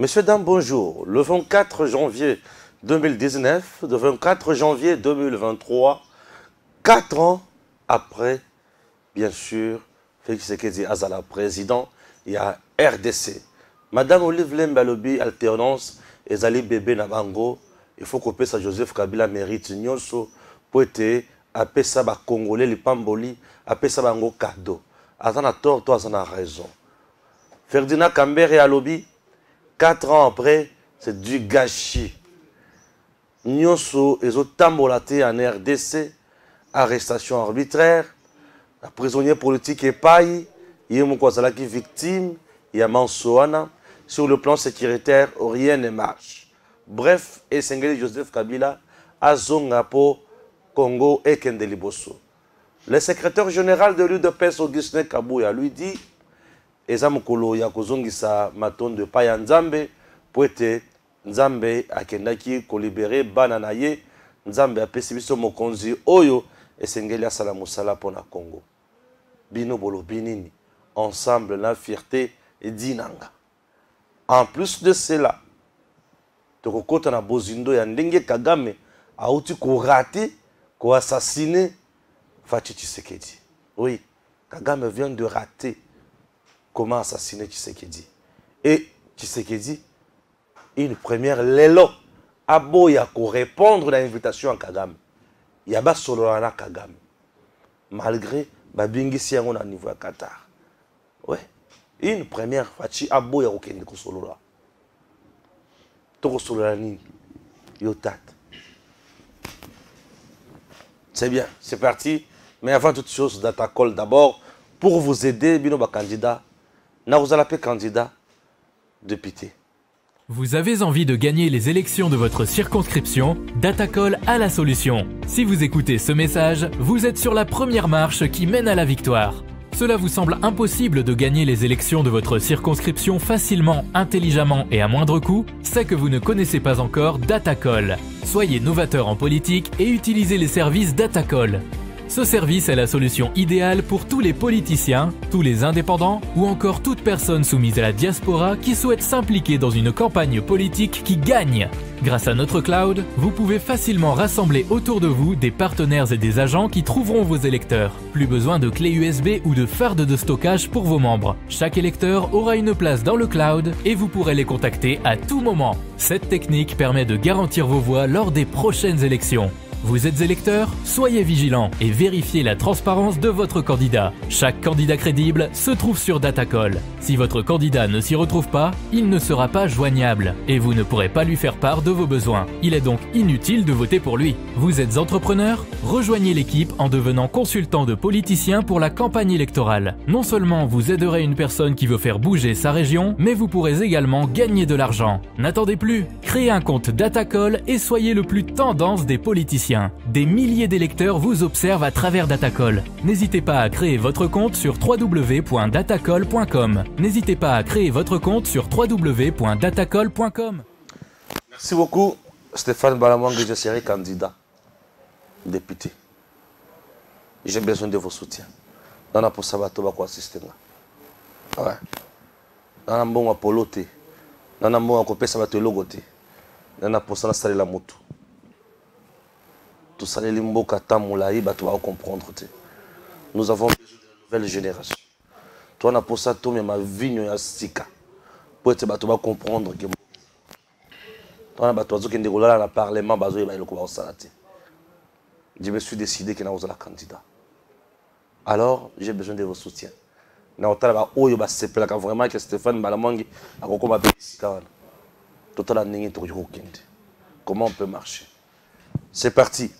Messieurs, dames, bonjour. Le 24 janvier 2019, le 24 janvier 2023, 4 ans après, bien sûr, Félix Tshisekedi Azala président, il y a RDC. Madame Olive Lembalobi, alternance, Ezali bébé Nabango, il faut que ça Joseph Kabila mérite nyonso pour être appelé ça ba Congolais, les Pamboli, appelé ça bango cadeau. Azana tort, toi azana raison. Ferdinand Kambere à lobby, 4 ans après, c'est du gâchis. Nyonso, ils ont tambolaté en RDC, arrestation arbitraire, la prisonnier politique est paille, il y a qui victime, il y a Mansoana. Sur le plan sécuritaire, rien ne marche. Bref, et Sengeli Joseph Kabila, Azongapo, Congo et Kendeliboso. Le secrétaire général de l'UDPS, Augustin Kabouya, lui dit Ezamukolo Yakozongisa Maton de Paya Nzambe, pour être Nzambe akendaki ko libérer bananaye, Nzambe a pesibiso mokonzi oyo, et Sengeli Asala Moussala pour na Congo. Bino Bolo Binini, ensemble la fierté et dinanga. En plus de cela, Tokokota na Bozindo ya Ndenge Kagame a outi ko raté, ko assassiné Fatou Tshisekedi. Oui, Kagame vient de rater comment assassiner Tshisekedi. Et Tshisekedi, une première l'élo, aboya ko répondre à l'invitation à Kagame. Yaba Solana Kagame. Malgré Babingi Siango na niveau à Qatar. Ouais. Une première Fachi aboya ko kende ko solola. Toko solola ni yotat. C'est bien, c'est parti. Mais avant toute chose, Datacol d'abord, pour vous aider, binoba candidat, na vous allez candidat député. Vous avez envie de gagner les élections de votre circonscription? Datacol a la solution. Si vous écoutez ce message, vous êtes sur la première marche qui mène à la victoire. Cela vous semble impossible de gagner les élections de votre circonscription facilement, intelligemment et à moindre coût? C'est que vous ne connaissez pas encore Datacol. Soyez novateur en politique et utilisez les services Datacol. Ce service est la solution idéale pour tous les politiciens, tous les indépendants ou encore toute personne soumise à la diaspora qui souhaite s'impliquer dans une campagne politique qui gagne. Grâce à notre cloud, vous pouvez facilement rassembler autour de vous des partenaires et des agents qui trouveront vos électeurs. Plus besoin de clés USB ou de fardes de stockage pour vos membres. Chaque électeur aura une place dans le cloud et vous pourrez les contacter à tout moment. Cette technique permet de garantir vos voix lors des prochaines élections. Vous êtes électeur? Soyez vigilant et vérifiez la transparence de votre candidat. Chaque candidat crédible se trouve sur Datacol. Si votre candidat ne s'y retrouve pas, il ne sera pas joignable et vous ne pourrez pas lui faire part de vos besoins. Il est donc inutile de voter pour lui. Vous êtes entrepreneur? Rejoignez l'équipe en devenant consultant de politicien pour la campagne électorale. Non seulement vous aiderez une personne qui veut faire bouger sa région, mais vous pourrez également gagner de l'argent. N'attendez plus, créez un compte Datacol et soyez le plus tendance des politiciens. Des milliers d'électeurs vous observent à travers Datacol. N'hésitez pas à créer votre compte sur www.datacol.com. N'hésitez pas à créer votre compte sur www.datacol.com. Merci beaucoup, Stéphane Balamwang, je serai candidat député. J'ai besoin de vos soutiens. Dans la posabato bako assister là. Ouais. Dans la bonne apoloté. Dans la bonne akopesa bato logoté. Dans la posana sale la moto. Tout ça, les limboka tamoulaï, tu vas comprendre. Nous avons besoin de nouvelle génération. Toi, on a pour ça, toi, ma vie, il y a sika. Pour tu vas comprendre que. Toi, on a besoin de dérouler le parlement, je me suis décidé que nous allons candidat. Alors, j'ai besoin de vos soutiens. Vraiment que Stéphane Balamangi a recommandé comment on peut marcher? C'est parti.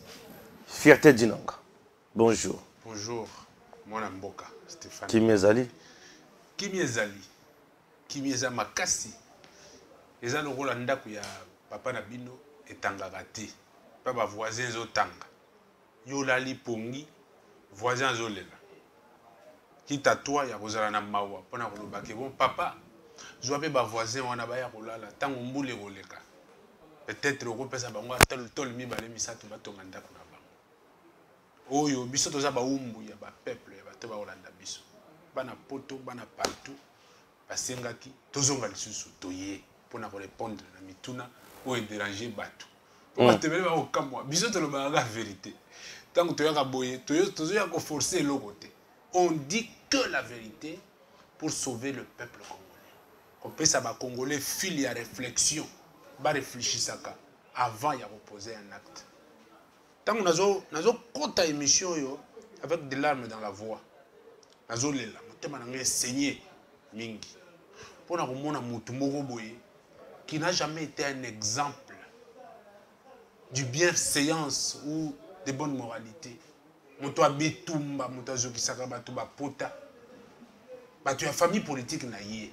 Fierté Dinanga. Bonjour. Bonjour. Mon Mboka, Stéphane. Kimiezali. Kimiezali makasi. Eza lokola ndako ya papa na bino etangaka te. Pa ba voisin ezotanga. Yo lali pongi, voisin zolela. Kita toi ya kozala na mawa pona koloba ke bon papa. Zwa pe ba voisin wana ba ya kolala tango mbule koleka. Peut-être au groupe ça bango tol mibale misato batonga ndako na bango. Oyo biso toza ba umbu ya ba peuple ya bato ba olanda biso. Bana poto bana partout basengaki tozonga lisusu toye pour répondre à mituna ou déranger bateau. Pour te mettre au camp, bisous te le la vérité. Tant que tu as aboyé, tu as forcé le côté. On dit que la vérité pour sauver le peuple congolais. On peut savoir congolais fil à réflexion, va réfléchir ça avant de reposer un acte. Tant que nous avons compté émission avec des larmes dans la voix, nous avons saigné mingi. Pour nous montrer mutu moko boye qui n'a jamais été un exemple du bienséance ou de bonne moralité. Mutu abitumba, mutu azokisaka batu bapota. Batu ya famille politique na ye.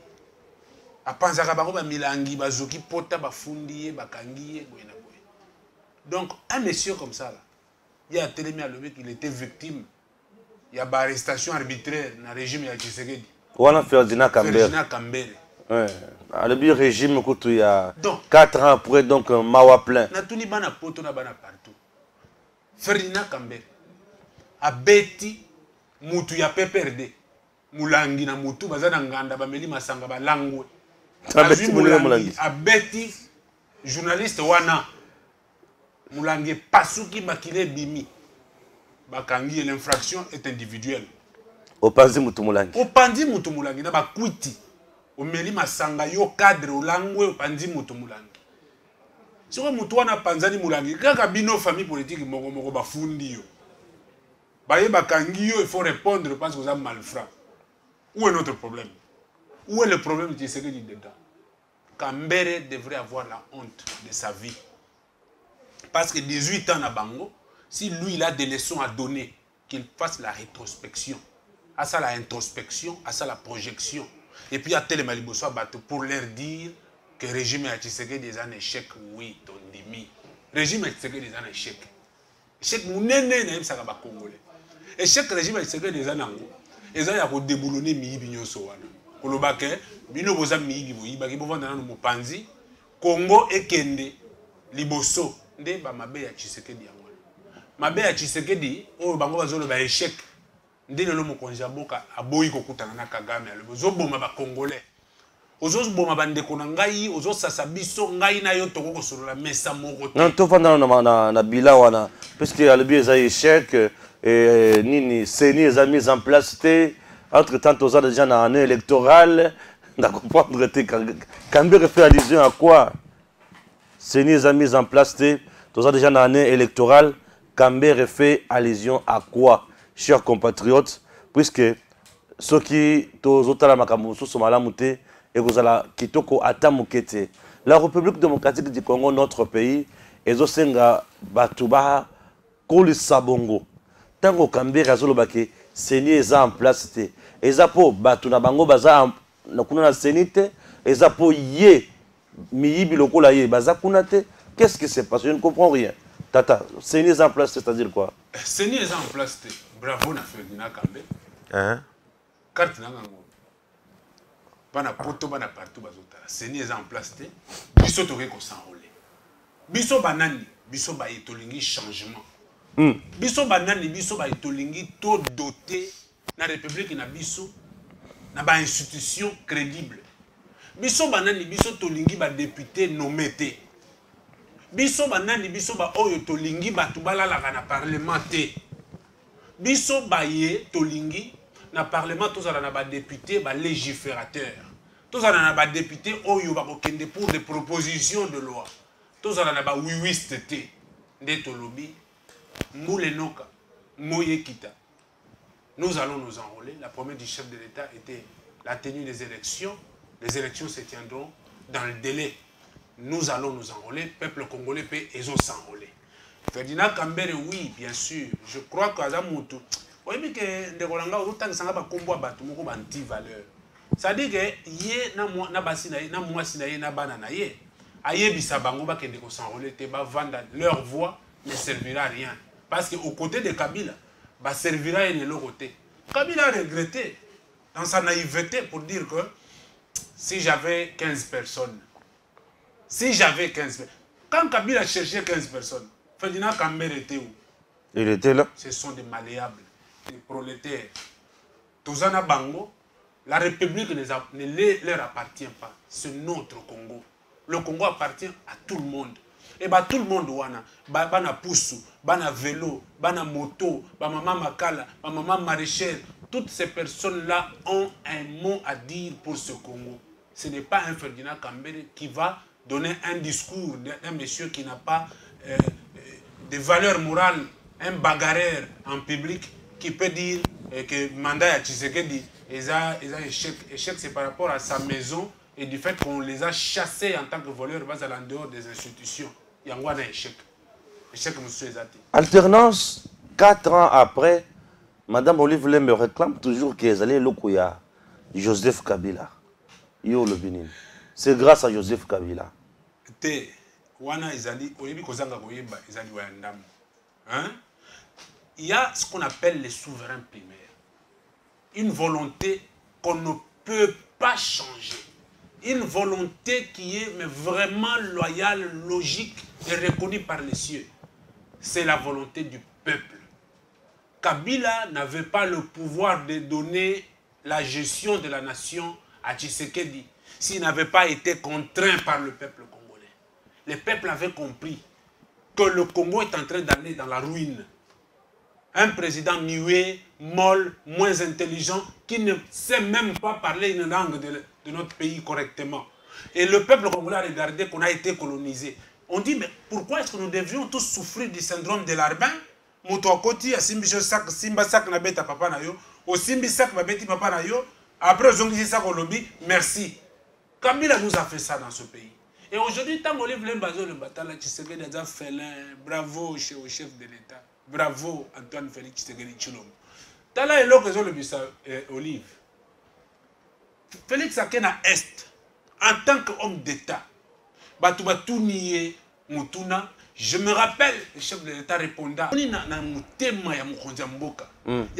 Apanzaka bango ba milangi bazoki pota bafundi bakangi boyena boye. Donc un monsieur comme ça là, il a télémé à lever qu'il était victime. Il y a une arrestation arbitraire dans le régime de Tshisekedi. Wana Ferdinand Kambere. Ferdinand Kambere. Ouais. Le régime il y a 4 ans après donc mawa plein. Na tuni bana poto na bana partout. Ferdinand Kambere a beti mutu ya PPRD. Mulangi na mutu bazana nganda bameli masanga balangwe. Mulangi a beti journaliste wana. Mulangi pasuki bakile bimi. Bakangi l'infraction est individuelle. Opanzi mutu mulangi. Opanzi mutu mulangi na bakwiti. Omeli masanga yo cadre olangwe opanzi mutu mulangi. Siko mutu wana panzani mulangi kaka bino famille politique moko moko bafundi yo. Baye bakangi yo il faut répondre parce que vous avez malfrat. Où est notre problème? Où est le problème de ce que dit dedans? Kambere devrait avoir la honte de sa vie. Parce que 18 ans à Bango, si lui il a des leçons à donner, qu'il fasse la rétrospection. À ça la introspection, à ça la projection. Et puis à tel Maliboso pour leur dire que le régime a Tshisekedi est un échec. Oui, ton demi. Le régime a Tshisekedi est un échec. Échec, mon néné n'est pas un Congolais. Échec, le régime a Tshisekedi est un ango. Et ça, il y a déboulonné Miibinyo Sowana. Kolobake, Bino Boza Miibi, Baki Bovanda no Mopanzi, Congo et Kende, Liboso, Nde Bamabe ya Tshisekedi ya Mwana. Mabe ya Tshisekedi, oh Bango Bazolo ba échec. Nde lelo mokonzi aboka aboyi kokutana na Kagame alebo zoboma ba Congolais. Ozoboma bandeko na ngai, ozosasa biso ngai na yo toko kosolola mesa moko te. Non, to fanda na bila wana parce que alebi eza échec et nini seni eza mise en place te entre temps toza déjà na année électorale na comprendre te Kambere fait allusion à quoi? Seni eza mise en place te toza déjà na année électorale Kambere fait allusion à quoi? Chers compatriotes, puisque ceux qui tozotala makambo so malamu te et kozala kitoko ata mokete. La République démocratique du Congo, notre pays, ezosenga batuba kolisa bongo. Tango Kambere azolobaki seni eza en place te. Eza po batu na bango baza na kuna na seni te, eza po ye miyibi lokola ye baza kuna te. Qu'est-ce qui se passe? Je ne comprends rien. Tata, seni eza en place, c'est-à-dire quoi? Seni eza en place te. Bravo na Ferdinand Kambere. Hein? Carte na ngango. Bana poto bana partout bazotala. Seni eza en place te. Biso toke ko s'enrôler. Biso banani, biso ba etolingi changement. Biso banani, biso ba etolingi to doté na république na biso na ba institution crédible. Biso banani, biso tolingi ba député nommé te. Biso banani, biso ba oyo tolingi batu balalaka na parlement te. Biso baye tolingi na parlement tous na ba député ba légiférateur. Tous na ba député oyo ba kokende pour des propositions de loi. Tous na ba wiwiste te. Nde tolobi Moulenoka Moyekita. Nous allons nous enrôler. La promesse du chef de l'État était la tenue des élections. Les élections se tiendront dans le délai. Nous allons nous enrôler. Peuple congolais peut s'enrôler. Ferdinand Kambere, oui, bien sûr. Je crois que Azamutu. Oui, mais que Ndegolanga, autant que ça n'a pas combo à battre, mon anti-valeur. Ça dit que yé na basinaye, na moisinaye, na bananaye. Aye bisabango ba kende ko s'enrôler, te ba vendre leur voix ne servira à rien. Parce qu'au côté de Kabila, bah servira à l'autre côté. Kabila a regretté dans sa naïveté pour dire que si j'avais 15 personnes, quand Kabila cherchait 15 personnes, Ferdinand Kambere était où? Il était là. Ce sont des malléables, des prolétaires. Tozana Bango, la République ne leur appartient pas. C'est notre Congo. Le Congo appartient à tout le monde. Et bah tout le monde wana, bana poussou, bana vélo, bana moto, maman makala, maman maraîchère, toutes ces personnes-là ont un mot à dire pour ce Congo. Ce n'est pas un Ferdinand Kambere qui va donner un discours d'un monsieur qui n'a pas de valeurs morales, un bagarreur en public qui peut dire que mandat à Tshisekedi est un échec. Échec, c'est par rapport à sa maison et du fait qu'on les a chassés en tant que voleurs en dehors des institutions. Il y a un échec. Échec, monsieur Ezati. Alternance, 4 ans après, Madame Olive Lem me réclame toujours qu'ils allaient l'Okoya, Joseph Kabila. Yo le Bénin. C'est grâce à Joseph Kabila. Te, wana Ezali, Olivi Kozanga Koyeba, Ezali Wayandam. Il y a ce qu'on appelle les souverains primaires. Une volonté qu'on ne peut pas changer. Une volonté qui est mais vraiment loyale, logique et reconnue par les cieux. C'est la volonté du peuple. Kabila n'avait pas le pouvoir de donner la gestion de la nation à Tshisekedi s'il n'avait pas été contraint par le peuple congolais. Le peuple avait compris que le Congo est en train d'aller dans la ruine. Un président muet, molle, moins intelligent, qui ne sait même pas parler une langue de notre pays correctement. Et le peuple congolais a regardé qu'on a été colonisé. On dit, mais pourquoi est-ce que nous devions tous souffrir du syndrome de l'Arbin? Moutouakoti, Simba Sak Nabeta Papa Nayo, au Simbi Sak Babeti Papa Nayo, après Zongisi Sak Olobi, merci. Kabila nous a fait ça dans ce pays. Et aujourd'hui, tant qu'on livre l'embazo, le bataille, Tshisekedi a félin, bravo au chef de l'État. Bravo Antoine Félix Tshisekedi Tshilombo. Tala est l'occasion de bisa Olive. Félix Akena Est, en tant qu'homme d'État, Batou nié Mutuna, je me rappelle, le chef de l'État répondant, il y a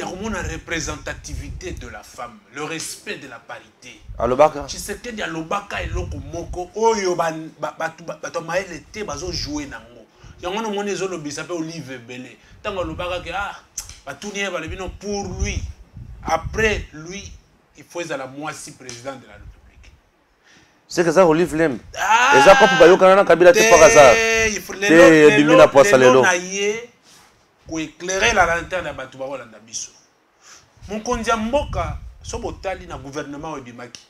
une représentativité de la femme, le respect de la parité. Alobaka. Tshisekedi Alobaka et Lokomoko, Oyo Batou Maël était bazo jouer nango. Il y a un monde qui s'appelle Olive Belé. Tant que le pour lui, après lui, il faut être la moitié président de la République. C'est que ça, Olive Lem. Et ça, comme Bayo Kanana Kabila, tu pas ça. Il faut éclairer la lanterne de Batouba Rolanda Bisso. Mon kondia mboka, sobotali na gouvernement de Bimaki.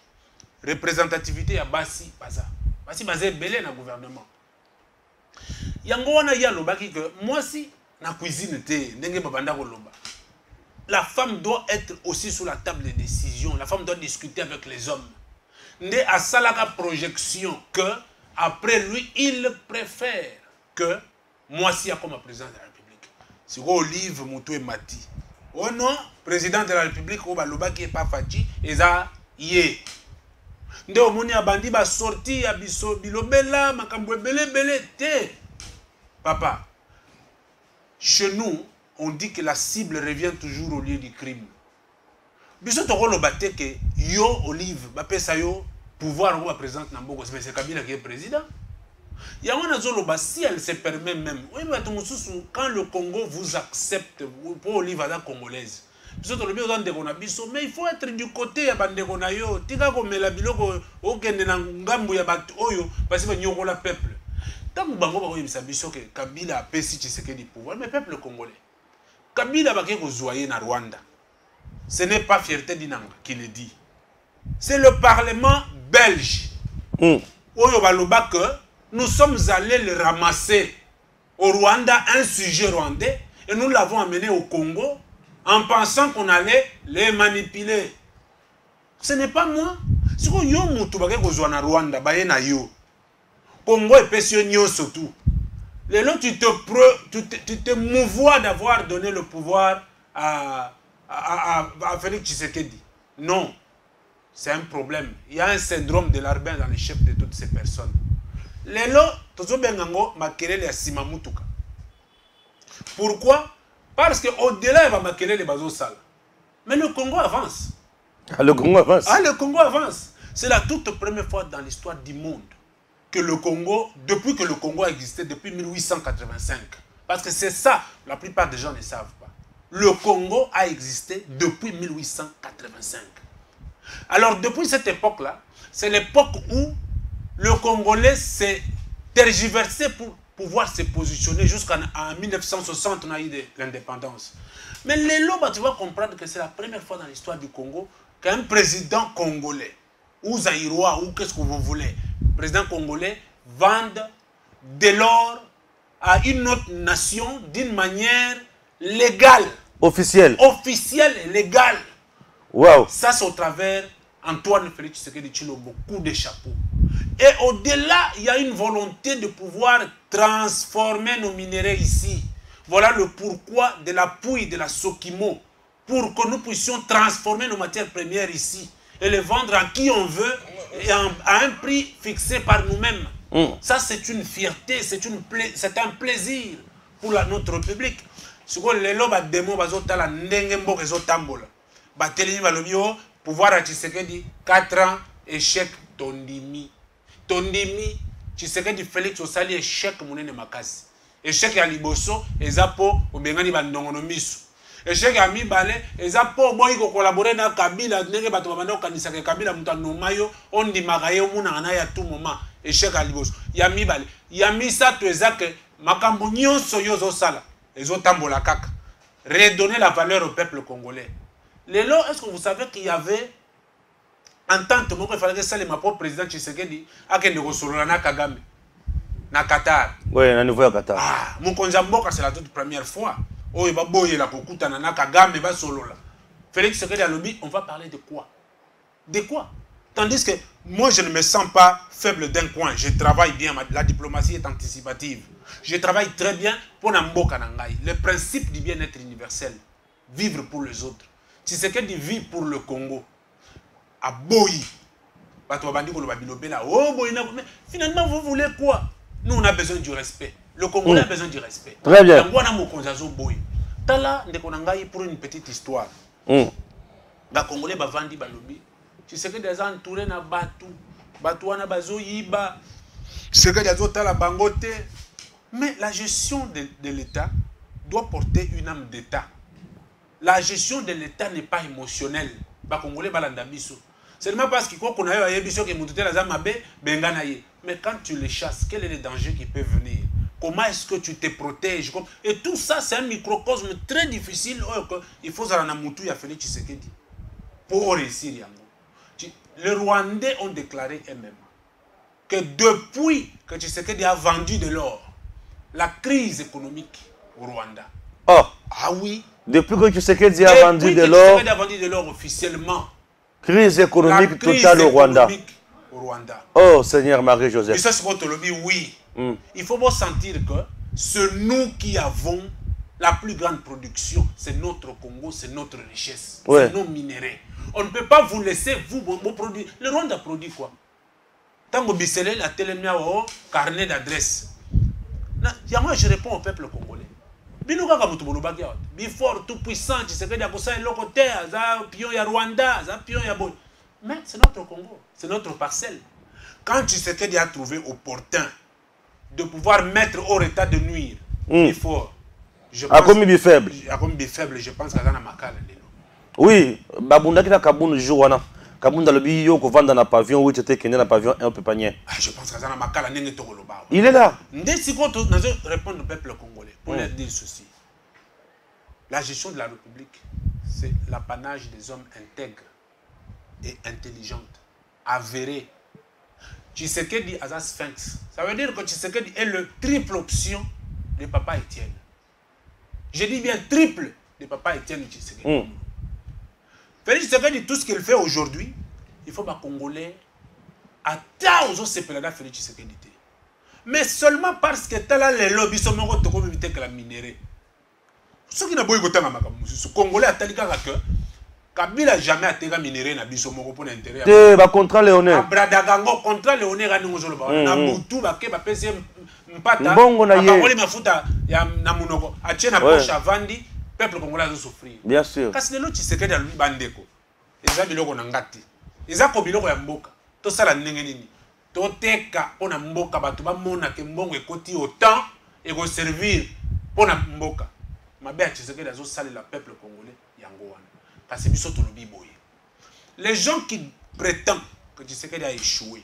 Représentativité à Bassi, Baza. Bassi Bazé Belé na gouvernement. Yango wana ya lobaki que moi si na cuisine te ndenge babanda ko loba. La femme doit être aussi sur la table de décision. La femme doit discuter avec les hommes. Ndé a salaka projection que après lui il préfère que moi si comme président de la République. C'est Olive Moutou et Mati. Oh non, président de la République o baloba qui est pas fachi eza yé. Ndé omoni abandi ba sorti ya biso bilobela makambo belé te. Papa, chez nous, on dit que la cible revient toujours au lieu du crime. Biso toko lo batte que yo Olive, ba pesa yo pouvoir ou présente Nambogo, c'est Kabila qui est président. Yawana Zoloba, si elle se permet même, oui, quand le Congo vous accepte pour Olive à la congolaise, biso tolo bi ozande kona biso, mais il faut être du côté ya bande kona yo, tika ko mela biloko okende na ngambu ya bato oyo, parce que nyoko la peuple. Tant que Kabila a payé Tshisekedi pouvoir, mais le peuple congolais. Kabila a zoyer na Rwanda. Ce n'est pas Fierté Dinanga qui le dit. C'est le Parlement belge. Que nous sommes allés le ramasser au Rwanda, un sujet rwandais, et nous l'avons amené au Congo en pensant qu'on allait les manipuler. Ce n'est pas moi. Si vous avez na Rwanda, yo. Congo et Pessionio surtout. Les gens, tu te mouvoies d'avoir donné le pouvoir à Félix Tshisekedi. Non. C'est un problème. Il y a un syndrome de l'Arbin dans les chefs de toutes ces personnes. Les gens, tous bengango makelele ya simamutuka. Pourquoi? Parce qu'au-delà, il va makelele les bazos sales. Mais le Congo avance. Ah, le Congo avance. Ah, le Congo avance. C'est la toute première fois dans l'histoire du monde que le Congo, depuis que le Congo a existé, depuis 1885, parce que c'est ça, la plupart des gens ne savent pas. Le Congo a existé depuis 1885. Alors, depuis cette époque-là, c'est l'époque où le Congolais s'est tergiversé pour pouvoir se positionner jusqu'en 1960, on a eu l'indépendance. Mais les lobes, tu vas comprendre que c'est la première fois dans l'histoire du Congo qu'un président congolais, ou zaïrois, ou qu'est-ce que vous voulez, président congolais, vende de l'or à une autre nation d'une manière légale. Officielle. Officielle et légale. Waouh. Ça, c'est au travers Antoine Félix Tshisekedi Tshilombo, coup de chapeau. Et au-delà, il y a une volonté de pouvoir transformer nos minéraux ici. Voilà le pourquoi de l'appui de la Sokimo, pour que nous puissions transformer nos matières premières ici et les vendre à qui on veut et à un prix fixé par nous-mêmes. Ça, c'est une fierté, c'est un plaisir pour notre République. Si vous voulez, les démons, pouvoir à Tshisekedi, 4 ans, échec, tondimi. Tondimi, Tshisekedi Félix Osali, échec, mounene makasi. Échec à Liboso, Ezapo, Obengani Bandongonomisu. Échec à Mibale, Ezapo, moi, il collaborer dans Kabila, Nege Batomano, Kanisake Kabila, Moutanomayo, on dit Magaye, Mouna, à tout moment. Échec à Liboso. Yami Bale, Yami Sato, Ezak, Makambonio, Soyozo Sala, Ezotambola Kaka. Redonner la valeur au peuple congolais. Lélo, est-ce que vous savez qu'il y avait en tant que il fallait que ça, ma propre président Tshisekedi, a que de na Kagame, na Qatar. Oui, na niveau Qatar. Ah, mon Konzamboka, c'est la toute première fois. Oh, il va boyer la Kokuta, na Kagame, il va solo là. Félix Tshisekedi a lobby, on va parler de quoi? De quoi? Tandis que moi, je ne me sens pas faible d'un coin. Je travaille bien, la diplomatie est anticipative. Je travaille très bien pour Namboka Nangai. Le principe du bien-être universel, vivre pour les autres. Tshisekedi vit pour le Congo. À Boyi. Finalement, vous voulez quoi? Nous, on a besoin du respect. Le Congolais a besoin du respect. Très bien. Tala, pour une petite histoire. Les Congolais va vendre balobi. Tshisekedi est entouré na Batu. Batu wana bazo yiba. Tshisekedi a tala bangote. Mais la gestion de l'État doit porter une âme d'État. La gestion de l'État n'est pas émotionnelle. Seulement parce qu'il faut qu'on a eu mais quand tu les chasses, quel est le danger qui peut venir? Comment est-ce que tu te protèges? Et tout ça, c'est un microcosme très difficile. Il faut que Félix Tshisekedi pour réussir. Les Rwandais ont déclaré eux-mêmes que depuis que Tshisekedi a vendu de l'or, la crise économique au Rwanda. Oh. Ah oui. Depuis que Tshisekedi a vendu de l'or. Tshisekedi a vendu de l'or officiellement. Crise économique totale au Rwanda. Oh Seigneur Marie-Joseph. Et ça, c'est votre lobby, oui. Il faut bien sentir que c'est nous qui avons la plus grande production. C'est notre Congo, c'est notre richesse. Ouais. C'est nos minéraux. On ne peut pas vous laisser, vous produire. Le Rwanda produit quoi? Tant que Bissele, la télémia, carnet d'adresse. Moi, je réponds au peuple congolais. Before tout puissant, tu sais que y a pion ya Rwanda, pion ya Boy. Mais c'est notre Congo, c'est notre parcelle. Quand tu sais qu'il a trouvé opportun de pouvoir mettre hors état de nuire, il faut. Je pense, comme faible. Je pense qu'à Makala. Oui, Babunda qui a Kaboun Jouana. Kabunda le bio qu'on vend dans un pavillon où tu étais dans un pavillon un peu panier. Je pense que Makala n'est pas là. Il est là. Si on répond au peuple congolais pour leur dire ceci. La gestion de la République, c'est l'apanage des hommes intègres et intelligents, avérés. Tshisekedi a un sphinx. Ça veut dire que Tshisekedi est le triple option de Papa Étienne. Je dis bien triple de Papa Étienne Tshisekedi. Félix Tshisekedi, tout ce qu'il fait aujourd'hui, il faut que les Congolais attendent aux autres Félix Tshisekedi. Mais seulement parce que tu as les lobbies sont morts de éviter que la minérée. Ce qui n'a pas eu de temps, les Congolais a dit que Kabila n'a jamais été minéré na biso moko pour l'intérêt. C'est ba contrat Léonard. Bradagango contrat Léonard ani ngozolo ba. Na mutu ba ke ba pesi mpata. Mbongo na ye. Ba koli mafuta ya na munoko. Atie na poche avandi, peuple congolais a souffrir. Bien sûr. Kasi lelo Tshisekedi alubi bandeko. Eza biloko na ngati. Eza ko biloko ya mboka. To sala ndenge nini? To teka pona mboka batu ba mona ke mbongo ekoti autant et ko servir pona mboka. Mabe a Tshisekedi azo sala la peuple congolais yango wana. Les gens qui prétendent que Tshisekedi a échoué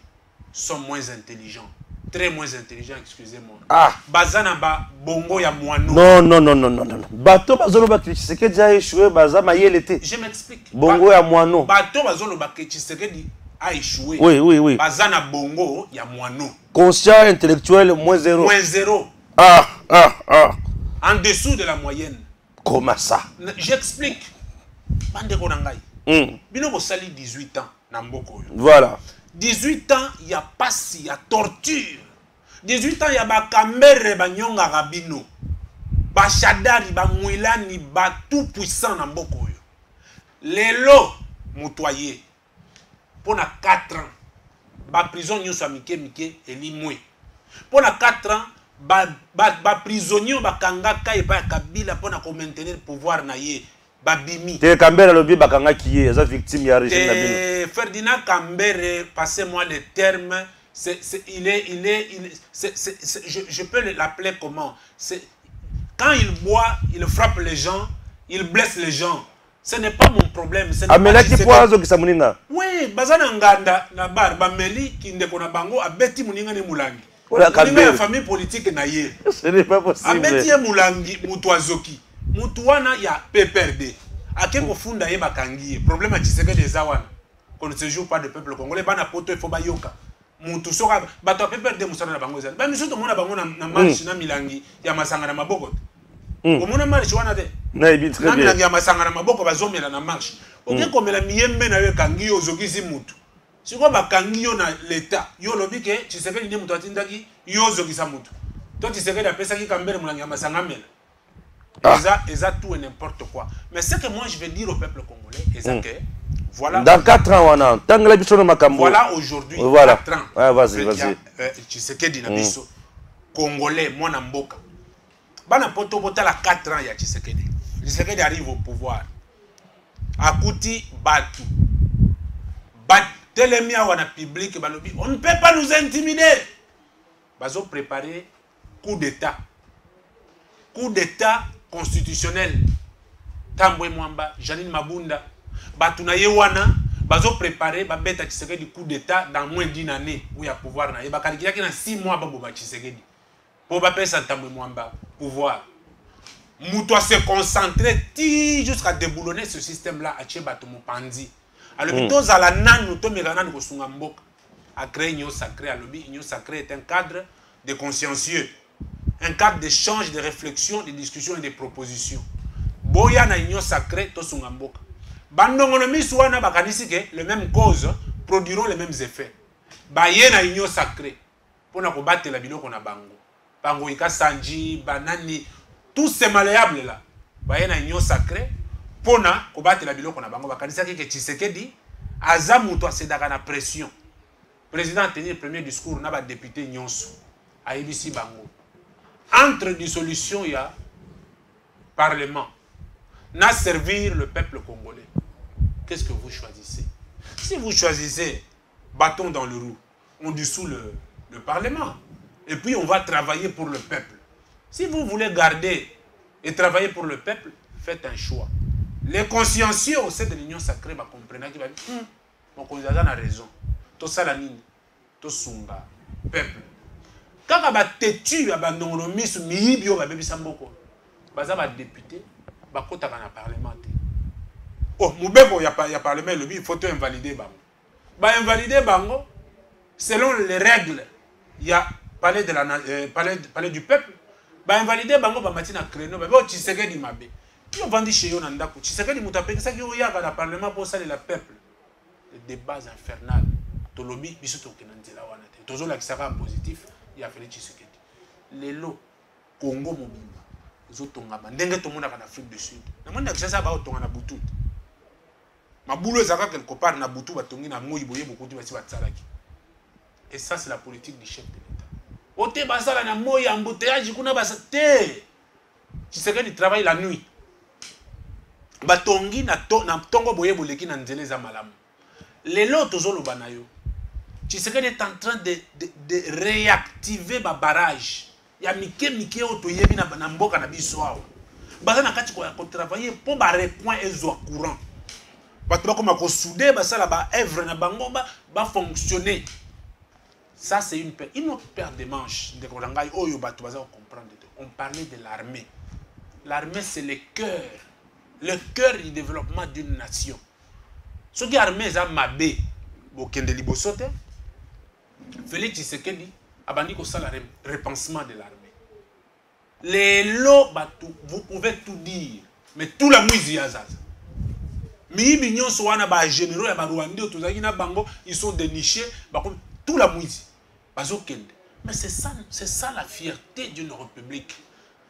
sont moins intelligents. Très moins intelligents, excusez-moi. Ah. Bazana ba bongo ya moano. Non, non, non, non, non, non. Bateau bazolo ba Tshisekedi déjà échoué, baza mayele te. Je m'explique. Bongo ya moano. Bateau bazolo ba Tshisekedi a échoué. Oui, oui, oui. Bazana bongo ya moano. Conscient intellectuel moins zéro. Moins zéro. Ah, ah, ah. En dessous de la moyenne. Comment ça? J'explique. Bande konangai. Bino ko sali 18 ans na mboko yo. Voilà. 18 ans, il y a passi, il y a torture. 18 ans, il y a bakambere, banyonga rabino. Bachadari, bamouilani, ba tout puissant dans mboko yo. Lelo, moutoyer. Pour 4 ans. Ba prison nyo sa mike elimwe. Pour 4 ans, ba prisonnier bakanga ka epa Kabila pour na ko maintenir le pouvoir na ye. Babimi. Te Kambere lobi bakanga qui est victime ya régime Nabino. Ferdinand Kambere, passez-moi les termes, je peux l'appeler comment? Quand il boit, il frappe les gens, il blesse les gens. Ce n'est pas mon problème. Amela qui poazo qui samuninga. Oui, bazana nganda na bar bameli qui ndeko na bango abeti muninga ne mulangi. Ola Kambere. La famille politique na ye. Ce n'est pas possible. Abeti ye mulangi mutuazoki. Mutuana ya PPRD. Ake kofunda ye bakangi. Problème à Tshisekedi des awana. Qu'on ne se joue pas de peuple congolais. Bana poto il faut bayoka. Mutu soka bato PPRD musana na bango ezali. Ba miso to mona bango na marche na milangi ya masanga na maboko. Komona marche wana te. Na ibi très bien. Na milangi ya masanga na maboko bazomela na marche. Oke komela miyembe na yo kangi yo zokisi mutu. Siko bakangi yo na l'état. Yo lobi ke Tshisekedi ni mutu atindaki yo zokisa mutu. To Tshisekedi apesa ki Kambere mulangi ya masanga mela. Ils ont tout et n'importe quoi. Mais ce que moi je vais dire au peuple congolais, c'est que voilà. Dans 4 ans, on a voilà aujourd'hui, voilà. 4 ans. Ah, vas-y, vas-y. Tshisekedi na biso. Congolais, moi na mboka. Bana poto bota la 4 ans ya Tshisekedi. Tshisekedi arrive au pouvoir. Akuti batu. Batelemia wana public balobi. On ne peut pas nous intimider. Bazo préparer coup d'état. Coup d'état constitutionnel. Tambwe Mwamba, Janine Mabunda, Batuna Yewana, bazo préparé, babeta Tshisekedi coup d'état dans moins d'une année où il y a pouvoir na. Et bakarikia qui na 6 mois babo ba Tshisekedi. Pour baper sa Tambwe Mwamba pouvoir. Mouto se concentrer jusqu'à déboulonner ce système là à Tchebato Mopandi. Alors bitos à la nan nous to megana ko sunga mboka. A créer une sacré à lobby, une sacré est un cadre de consciencieux. Un cadre d'échange, de réflexion, de discussion et de propositions. Boya na union sacrée, to sungamboka. Bandongonomi suana bakanisi ke les mêmes causes produiront les mêmes effets. Baye na union sacrée. Pour na combattre la biloko na bango. Bango ika sanji, banani, tous ces malléables là. Baye na union sacrée. Pour na combattre la biloko na bango. Bakanisi ke Tshisekedi, azamu to asedaka na pression. Président tenir le premier discours na ba député nyonso. Aibisi bango. Entre dissolution, il y a parlement. N'a servir le peuple congolais. Qu'est-ce que vous choisissez? Si vous choisissez bâton dans le roue, on dissout le parlement. Et puis on va travailler pour le peuple. Si vous voulez garder et travailler pour le peuple, faites un choix. Les consciencieux au sein de l'union sacrée va comprendre qu'il va dire mon candidat a raison. Tout ça la ligne. Tout sunga. Peuple. Quand on a têtu, on a mis sur Mibio, on a mis sur Mboko. On a député, on a mis dans le parlement. Oh, il y a parlement, il faut tout invalider. On invalider selon les règles. Il y a palais du peuple. On invalider on va mettre un créneau. On Tshisekedi mabe. On va dire chez eux, Tshisekedi mutapé, ça qui est dans le parlement pour ça le peuple. Les débats infernales. Tout le monde, il faut tout le monde sera positif. Il y a fait Tshisekedi. Les lots, Congo Mobimba, les autres Tongaba, ndenge tout le monde en Afrique du Sud. Le monde a ça va au Tonga na Boutout. Ma boulot est quelque part na Boutou, va Tongi na Moï, boye beaucoup de Batsalaki. Et ça, c'est la politique du chef de l'État. Ote basala na Moï, embouteillage, kuna basate. Tshisekedi travaille la nuit. Batongi na Tongo boye boleki na nzele za malamu. Les lots, tozolo banayo. Tshisekedi est en train de réactiver ma barrage. Il y a Mike Otoyebi na mboka na biso awa. Baza na kati ko travailler pour ba recoin ezo courant. Ba to ba ko souder ba sala ba œuvre na bango ba fonctionner. Ça, c'est une autre paire de manches. On parlait de l'armée. L'armée, c'est le cœur du développement d'une nation. Ce qui est armé, c'est Mabé, Bokende Libosote. Félix Tshisekedi a banni ça le repensement de l'armée. Les lots, vous pouvez tout dire, mais tout la musique y a ça. Ils sont dénichés, tout la musique. Mais c'est ça la fierté d'une république.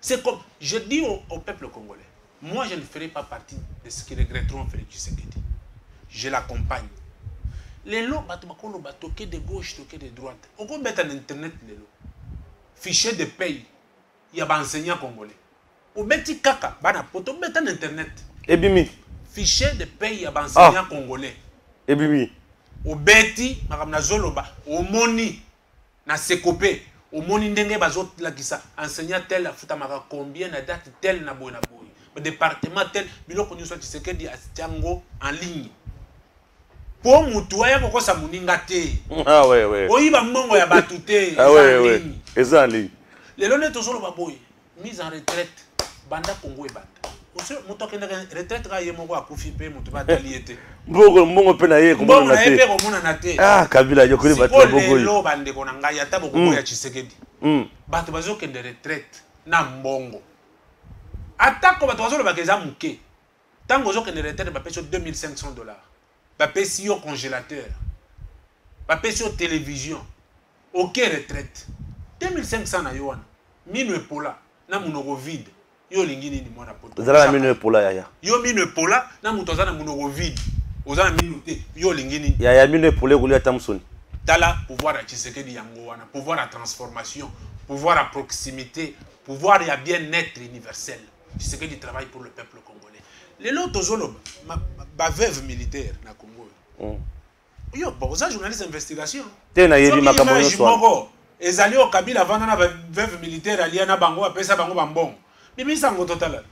C'est comme, je dis au peuple congolais, moi je ne ferai pas partie de ceux qui regretteront Félix Tshisekedi. Je l'accompagne. Les lots, toqué de gauche, toqué de droite. On peut mettre en internet les lots. Fichier de paye, il y a des enseignants congolais. On met kaka, on met en internet. Et bimi. Fichier de paye, il y a des enseignants congolais. Et bimi. Au beti, na zoloba, au moni, na sekopé, au moni ndenge bazot la kisa, enseignant tel, la futamaka combien, na date tel, na boy. Le département tel, bilo konyo soit Tshisekedi Tiango en ligne. Pour mutuaya koko sa muninga te. Ah ouais. Oyiba mongo ya batute. Ah ouais. Et ça en ligne. Les lones tozolo baboy, mise en retraite, banda Congo et banda. Muto kenda retraite ka yemoko akufi pe mutu ba taliete. Mbongo pe na ye komona na te. Ah, Kabila yokoli batla bogoyi. Lo bande kona ngai ata bogoyi ya Tshisekedi. Bato bazo kende retraite na mbongo. Atako bato bazolo bakeza muke. Tango zo kende retraite ba peso $2500. Ba pesi yo congélateur. Ba pesi yo télévision. OK retraite. 2500 na yo wana. Mino epola na munoko vide. Yo lingini ni mwana poto. Zala na mino epola yaya. Yo mino epola na muto za na munoko vide. Oza na mino te. Yo lingini. Yaya mino epola kulia Tamson. Tala pouvoir à Tshisekedi yango wana, pouvoir à transformation, pouvoir à proximité, pouvoir à bien-être universel. Tshisekedi travaille pour le peuple congolais. Les lots zolo ba veuve militaire na Congo. Yo bon ça journaliste d'investigation. Tena yebi makambo so. Ezali o Kabila vana na veuve militaire aliana bango apesa bango bambong. Bimisango total.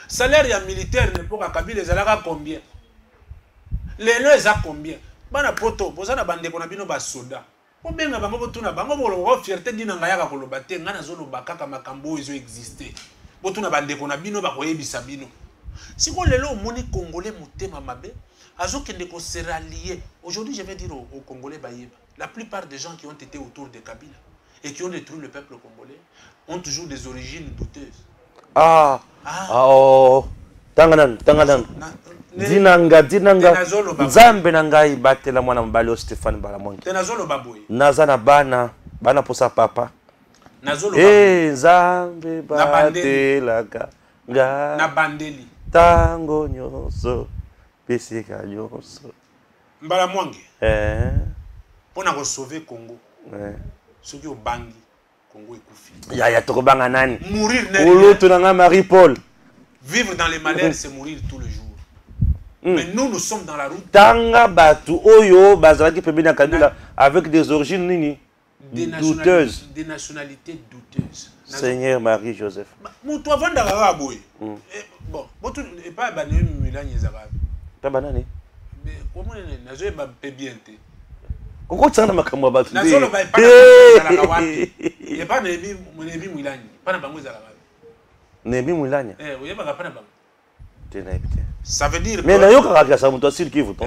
Salaire ya militaire n'époque à Kabila ezalaka combien? Les lois za combien? Bana poto, bozana bande kona bino ba soda. Po benga bango botuna bango bolo fierté dina ngaya ka koloba te ngana zolo bakaka makambo ezo exister. Botuna bande kona bino ba koyebisa bino. Siko lelo moni congolais motema mabe, azo kende ko se rallier. Aujourd'hui, je vais dire aux Congolais bayeba. La plupart des gens qui ont été autour de Kabila et qui ont détruit le peuple congolais ont toujours des origines douteuses. Tanganan. Dinanga. Nzambe na ngai batela mwana mbali o Stéphane Balamongi. Tenazolo baboy. Nazana bana posa papa. Nazolo Nzambe batela nga. Na bandeli. Tango nyonso. Pesika nyonso. Mbalamongi. Pona ko sauver Congo. Ceux qui ont bangi Congo ekufi. Ya tokobanga nani? Mourir Oloto na Marie-Paul. Vivre dans les malheurs, c'est mourir tout le jour. Mais nous sommes dans la route. Tanga batu oyo bazalaki pembeni ya Kabila avec des origines nini? Douteuses. Des nationalités douteuses. Seigneur Marie-Joseph. Mutu avanda kaka boye. Bon, botu et pas banani milani ezaka. Pas banani. Mais comment nazo ba pe bien te. Koko tsana makambo batu. Nazo ba pas na wapi. Et pas nebi milani, pas na bango ezaka. Nebi mulanya. Oyeba ka pana bango. Tena ebite. Ça veut dire mais na yoka ka sa mutu asili kivu to.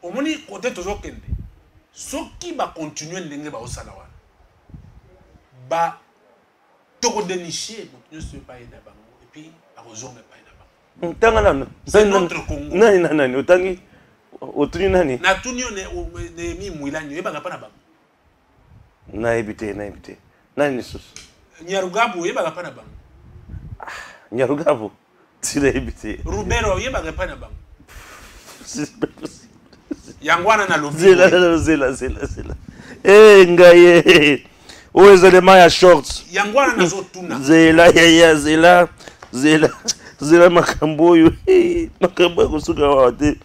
Omoni côté toujours kende. Soki ba continuer ndenge ba osala wana. Ba toko dénicher mutu se pa ina bango et puis ba kozonga pa ina bango. Tanga nanu. C'est notre Congo. Nani otangi otuni nani? Na tunio ne mi mwilani yeba ka pana bango. Na ebite. Nani sus? Nyarugabu yeba ka pana bango. Nyarugabu. Tila ebite. Rubero yeba ka pana bango. Yangwana na lobi. Zela. Ngaye. Ozo de maya shorts. Yangwana na zo tuna. Zela makambo yo. Makambo kusuka wate.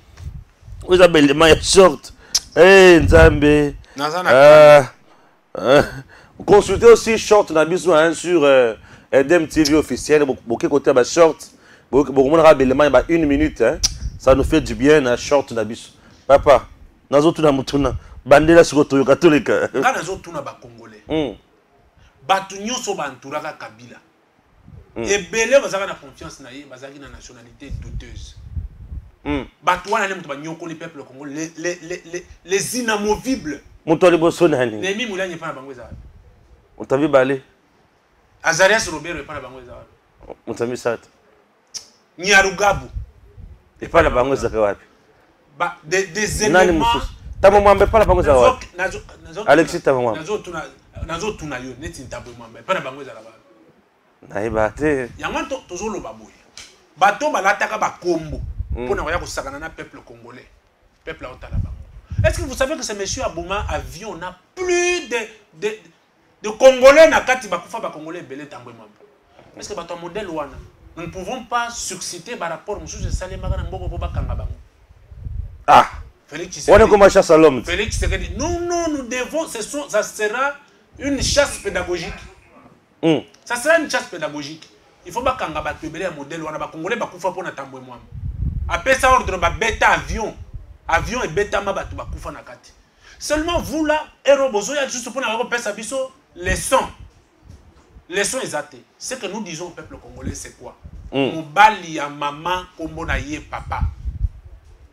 Ozo belle maya short. Nzambe. Nazana. Consultez aussi short na biso sur Edem TV officiel. Beaucoup côté ba short. Beaucoup mon rappel 1 minute. Ça nous fait du bien na short na biso. Papa. nazotuna mutuna bandela siko toyo katolika nga nazotuna bacongolais bato nyonso banturaka Kabila ebele bazalaka na confiance na ye bazalaki na nationalité douteuse bato wana ne moto banyokoli peuple congolais les inamovibles moto ali boso nani Nehemi Mulanya epa na bango eza utabi bale Azarias Robert epa na bango eza mutami sata Nyarugabu epa na bango eza wapi des nani éléments mususu tamo mwambe epa na bango eza wapi Alexis tamo mwambe nazotuna yo neti ntambo mwambe epa na bango eza là-bas nayiba te yango tozoloba boye bato balataka bakombo mpona koya kosakana na peuple congolais peuple aotala bango. Est-ce que vous savez que ce monsieur Abouma avion n'a plus de Congolais na kati bakufa ba Congolais belé tambwe mwambe. Est-ce que bato modèle wana nous ne pouvons pas susciter par rapport à monsieur Salemaka na mboko po bakanga bango. Ah Félix on est comme un chasse à l'homme. Félix Tshisekedi non nous devons ça sera une chasse pédagogique. Ça sera une chasse pédagogique. Il faut bakanga bato belé ya modèle wana ba Congolais bakufa po na tambwe mwambe. Après ça ordre ba bêta avion et bêta ma bato bakufa na kati. Seulement vous là héros bozo ya juste pour na ko pesa biso leçon exacte. Ce que nous disons au peuple congolais c'est quoi? Mobali ya maman kombo na ye papa.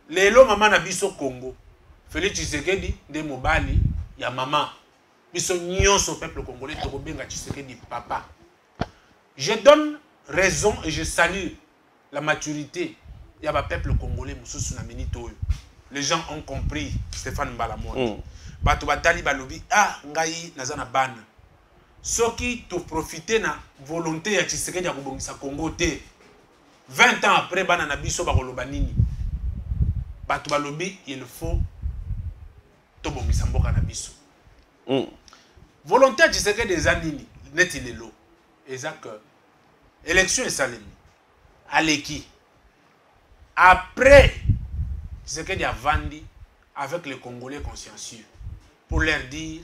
Lelo maman na biso Congo. Félix Tshisekedi de mobali ya maman. Biso nyonso peuple congolais to benga Tshisekedi papa. Je donne raison et je salue la maturité ya ba peuple congolais mususu na minute oyo. Les gens ont compris Stéphane Mbalamoto. Bato batali balobi ngai nazana bana. Soki to profiter na volonté ya Tshisekedi ya kobongisa Congo te. 20 ans après bana na biso ba koloba nini. Bato balobi il faut to bongisa mboka na biso. Volonté ya Tshisekedi eza nini neti lelo. Eza que élection esalemi. Aleki. Après Tshisekedi a vendu avec les Congolais consciencieux pour leur dire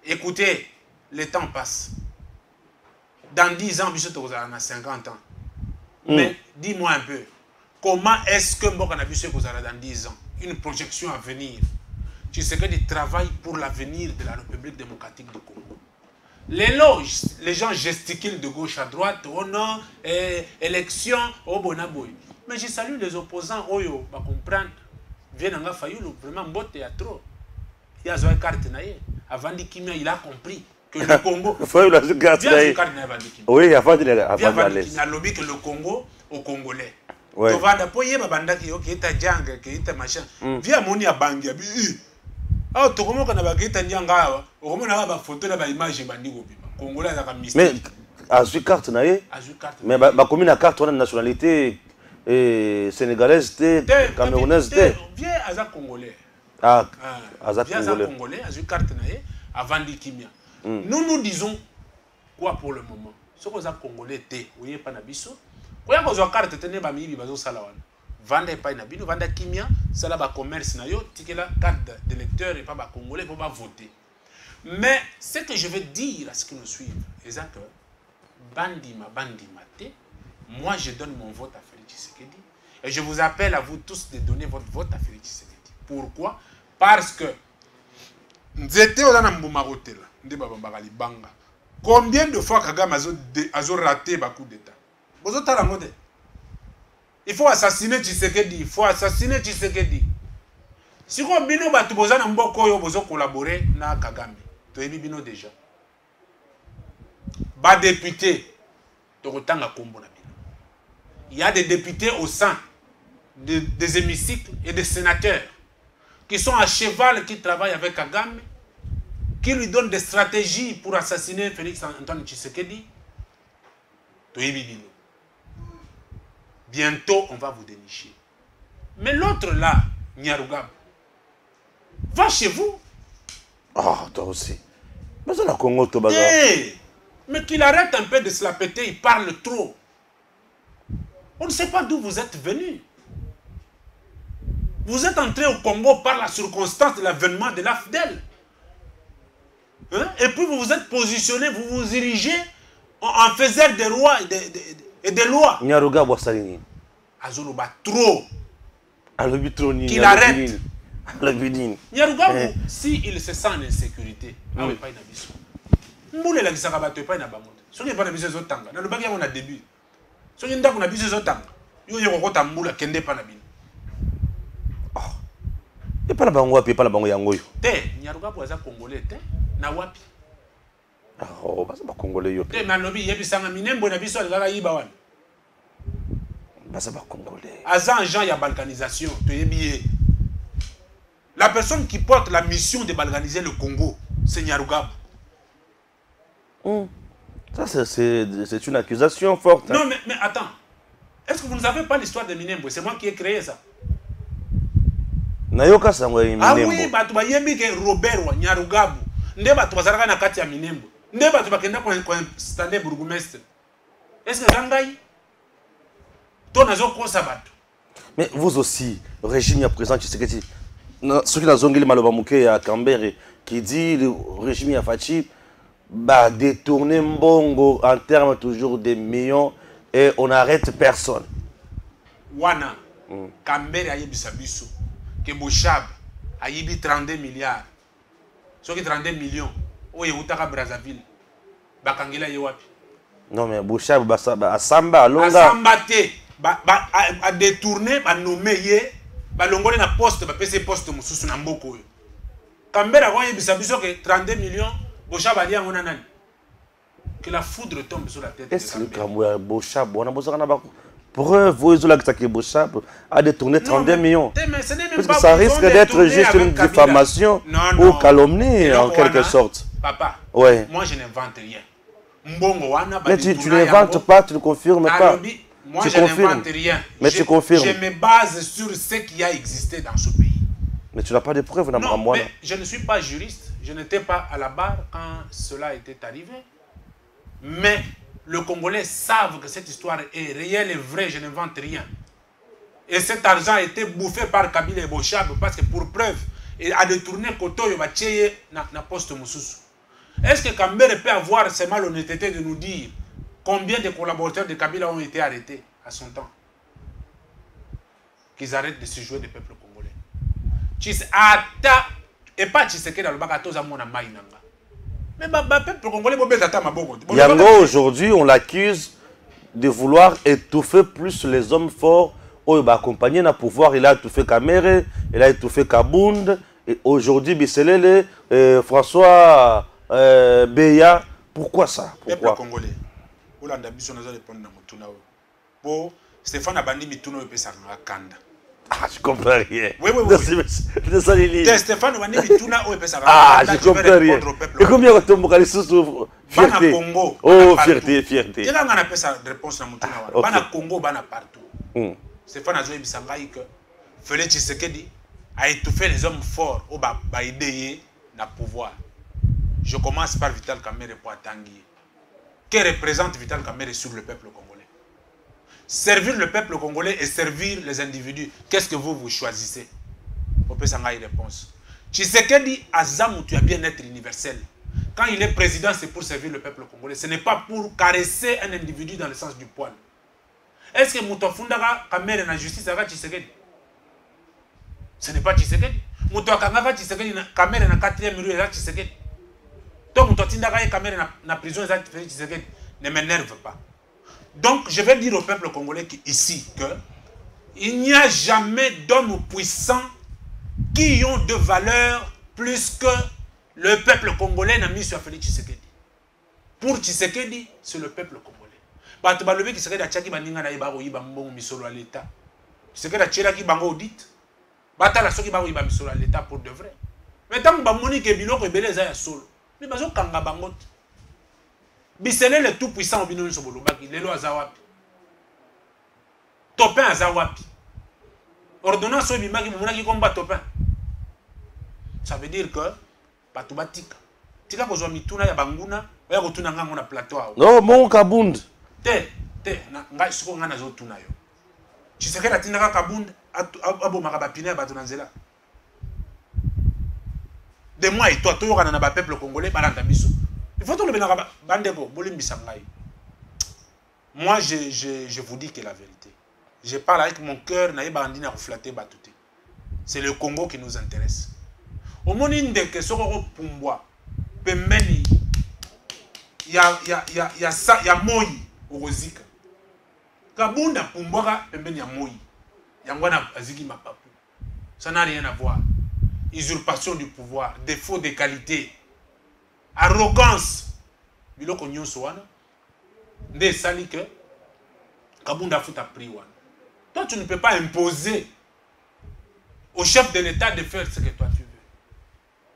écoutez, le temps passe. Dans 10 ans, Bissot a 50 ans. Mais dis-moi un peu, comment est-ce que Mboka Nabiso a dans 10 ans? Une projection à venir. Tshisekedi travaille pour l'avenir de la République démocratique du Congo. Les gens gesticulent de gauche à droite, oh non, élection, oh bonaboy. Mais je salue les opposants, oyo, va comprendre. Viens en Fayoulou, vraiment, mbote ya trop. Il y a une carte naïe. Avant Kimia, il a compris que le Congo. Fayoulou a une carte naïe. Oui, avant de l'aller. Il a lobby que le Congo aux Congolais. Tu vas d'appuyer ma bande qui est à Djang, qui est à machin. Viens moni à Bangia. Ah, tu comprends qu'on a bagé ta Djanga. Au moins, on a une photo de l'image de Bandigo. Congolais a un mystère. Mais, à une carte naïe. Mais, ma commune a carte, on a une nationalité. Et sénégalaise, camerounaise, viens à ça congolais. À ça congolais, à une carte naïe, avant de Kimia. Nous disons quoi pour le moment? Ce que ça congolais té, oui pas nabiso. Quoi qu'on soit carte tenez ba mibi bazo salawan. Vendre pas nabino, vendre Kimia, ça là ba commerce na yo, ticket la carte d'électeur et pas ba congolais pour pas voter. Mais ce que je veux dire à ce qui nous suivent, c'est que bandima té. Moi, je donne mon vote à Félix Tshisekedi. Et je vous appelle à vous tous de donner votre vote à Félix Tshisekedi. Pourquoi? Parce que combien de fois Kagame a raté un coup d'État? Il faut assassiner Tshisekedi. Il faut assassiner Tshisekedi. Si vous avez collaboré avec Kagame, vous avez déjà. Bas député, il y a des députés au sein des hémicycles et des sénateurs qui sont à cheval, qui travaillent avec Kagame, qui lui donnent des stratégies pour assassiner Félix Antoine Tshisekedi. Bientôt, on va vous dénicher. Mais l'autre là, Nyarugab, va chez vous. Ah, toi aussi. Mais c'est la Congo, Tobago. Mais qu'il arrête un peu de se la péter, il parle trop. On ne sait pas d'où vous êtes venu. Vous êtes entré au Congo par la circonstance de l'avènement de l'AFDEL. Hein? Et puis vous vous êtes positionné, vous vous dirigez en faiseur des rois et des lois. Nyaruga Bosalini. Azoloba trop. Alobi trop ni. Qu'il arrête. Le bidine. Nyarugabu, si il se sent en insécurité, ah oui, pas une abisso. Mboule la gisaka bato pas na bango. Soki pas na biso zotanga. Na lobaki yango na début. Soki ndako na biso zotanga. Yo yoko kota mbula kende pa na bino. Et pas la bango wapi, pas la bango yango yo. Te, Nyarugabu aza congolais te na wapi. Oh, bah c'est pas congolais yo. Te na lobi yebi sanga minembo na biso alaka yiba wana. Bah c'est pas congolais. Aza un genre ya balkanisation, to yebi. La personne qui porte la mission de balkaniser le Congo, c'est Nyarugabu. Ça, c'est une accusation forte. Non, mais attends. Est-ce que vous ne savez pas l'histoire de Minembo? C'est moi qui ai créé ça. Nayoka sango Minembo. Ah oui, bah tu vas yembi que Robert wa Nyarugabu. Ndeba tu vas zaraka na kati ya Minembo. Ndeba tu vas kenda kwa stande bourgmestre. Est-ce que zangai? Ton azo kosa batu. Mais vous aussi, le régime à présent, tu sais que ceux qui ont zongé maloba mouké à Cambere, qui dit le régime à Fachi, bah détourner Mbongo en termes toujours des millions et on n'arrête personne. Wana, Cambere a yebi sabiso, que Bochab a yebi 32 milliards. Ceux qui 32 millions, oye utaka Brazzaville, bakangila yewapi. Non mais Bochab, bah Samba, à Longa. À Samba te, a détourné, a nommé ye, ba longole na poste, ba pese poste mususu na mboko yo. Cambere a yebi sabiso que 32 millions. Bochab a dit à mon anan que la foudre tombe sur la tête. Est-ce que Bochab, on a besoin de preuve, vous avez dit que Bochab a détourné 32 millions. Parce que ça risque d'être juste une diffamation ou calomnie en quelque sorte. Papa, ouais. Moi je n'invente rien. Mbongo wana, mais tu n'inventes pas, tu ne confirmes pas. Moi je n'invente rien. Mais tu confirmes. Je me base sur ce qui a existé dans ce pays. Mais tu n'as pas de preuves, non, mais je ne suis pas juriste. Je n'étais pas à la barre quand cela était arrivé. Mais les Congolais savent que cette histoire est réelle et vraie. Je n'invente rien. Et cet argent a été bouffé par Kabila et Bochab parce que pour preuve, il a détourné Kotoyo na poste Moussous. Est-ce que Cambere peut avoir cette malhonnêteté de nous dire combien de collaborateurs de Kabila ont été arrêtés à son temps? Qu'ils arrêtent de se jouer des peuples congolais. Et pas Tshisekedi dans le bagatoza mona mainanga. Mais peuple congolais bobe tata maboko. Yango aujourd'hui on l'accuse de vouloir étouffer plus les hommes forts au accompagné na pouvoir. Il a étouffé Kamere, il a étouffé Kabund et aujourd'hui Biselele, François Beya. Pourquoi ça? Pourquoi? Peuple congolais. Olanda biso nazo répondre na mutuna o. Po Stéphane Abandi mituna o pesa kanda. Ah, je comprends rien. Oui. Stéphane Wani Bituna ou Pesa. Ah, je comprends rien. Et combien de temps vous sous fierté? Congo. Oh, fierté. Il y a un réponse à Moutuna. Bana Congo, bana partout. Stéphane Azoui Bisangaï que Félix Tshisekedi a étouffé les hommes forts au Baïdeye na pouvoir. Je commence par Vital Kamerhe pour Tanguy. Que représente Vital Kamerhe sur le peuple congolais? Servir le peuple congolais et servir les individus. Qu'est-ce que vous choisissez? On peut s'en avoir une réponse. Tshisekedi Azam, tu as bien-être universel. Quand il est président, c'est pour servir le peuple congolais. Ce n'est pas pour caresser un individu dans le sens du poil. Est-ce que Moutofundara Kamere na justice avec Tshisekedi? Ce n'est pas Tshisekedi. Moutokangaka Tshisekedi Kamere na 4e rue avec Tshisekedi. Donc Moutotindara Kamere na prison avec Tshisekedi. Ne m'énerve pas. Donc, je vais dire au peuple congolais ici qu'il n'y a jamais d'hommes puissants qui ont de valeur plus que le peuple congolais n'a mis sur Félix Tshisekedi. Pour Tshisekedi, c'est le peuple congolais. Parce que le Tshisekedi a tchaki baninga na iba oyiba mbongo misolo à l'État. Tshisekedi a tchela ki bango audit. Batala soki ba oyiba misolo à l'État pour de vrai. Mais tant que ba monique biloko ebeleza ya solo. Mais bazo kanga bango. Bisele le tout puissant au binoun sobolobaki, lelo azawapi. Topin azawapi. Ordonnance au bimaki mounaki komba topin. Ça veut dire que batubatika. Tika kozwa mituna ya banguna, oya kotuna ngango na plateau awo. Non, mon Kabund. Te, ngai siko ngana zo tuna yo. Tshisekedi atindaka Kabund abomaka bapine ya bato na nzela. De moi et toi, toyokana na ba peuple congolais balanda biso. Il faut que le bandego bolimbisa ngai. Moi je vous dis que la vérité. Je parle avec mon cœur, na yeba andina reflater batouté. C'est le Congo qui nous intéresse. Au moment où que soko pumbwa pembeni ya moi urozika. Kabunda pumbwa pembeni ya moi. Yangwana aziki mapapu. Ça n'a rien à voir. Usurpation du pouvoir, défaut de qualité, arrogance. Biloko nyonso wana. Nde sali que Kabunda fout a pris wana. Toi tu ne peux pas imposer au chef de l'État de faire ce que toi tu veux.